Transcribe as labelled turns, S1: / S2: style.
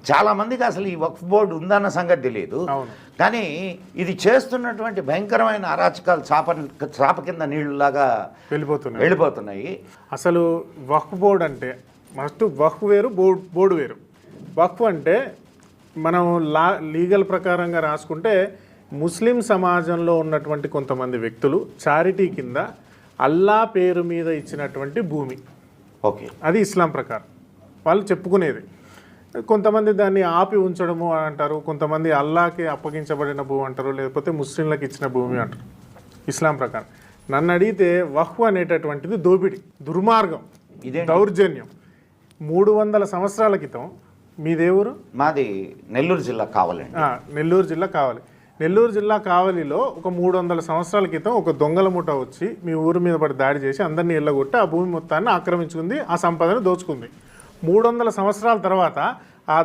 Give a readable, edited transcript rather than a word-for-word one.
S1: చాలామందికి అసలు ఈ వక్ఫ్ బోర్డు ఉందన్న సంగతి తెలియదు. కానీ ఇది చేస్తున్నటువంటి భయంకరమైన అరాచకాలు చాప కింద నీళ్ళలాగా వెళ్ళిపోతున్నాయి.
S2: అసలు వక్ఫ్ బోర్డు అంటే ఫస్ట్ వక్ఫ్ వేరు, బోర్డు వేరు. వక్ఫ్ అంటే మనం లీగల్ ప్రకారంగా రాసుకుంటే ముస్లిం సమాజంలో ఉన్నటువంటి కొంతమంది వ్యక్తులు చారిటీ కింద అల్లా పేరు మీద ఇచ్చినటువంటి భూమి.
S1: ఓకే,
S2: అది ఇస్లాం ప్రకారం వాళ్ళు చెప్పుకునేది. కొంతమంది దాన్ని ఆపి ఉంచడము అంటారు, కొంతమంది అల్లాకి అప్పగించబడిన భూమి అంటారు, లేకపోతే ముస్లింలకు ఇచ్చిన భూమి అంటారు ఇస్లాం ప్రకారం. నన్ను అడిగితే వక్ఫ్ అనేటటువంటిది దోపిడి, దుర్మార్గం, దౌర్జన్యం. 300 సంవత్సరాల క్రితం మీదేవురు?
S1: మాది నెల్లూరు జిల్లా కావాలండి.
S2: నెల్లూరు జిల్లా కావాలి. నెల్లూరు జిల్లా కావలిలో ఒక 300 సంవత్సరాల క్రితం ఒక దొంగల ముఠ వచ్చి మీ ఊరి మీద పడి దాడి చేసి అందరినీ ఎల్లగొట్టి ఆ భూమి మొత్తాన్ని ఆక్రమించుకుంది, ఆ సంపదను దోచుకుంది. 300 సంవత్సరాల తర్వాత ఆ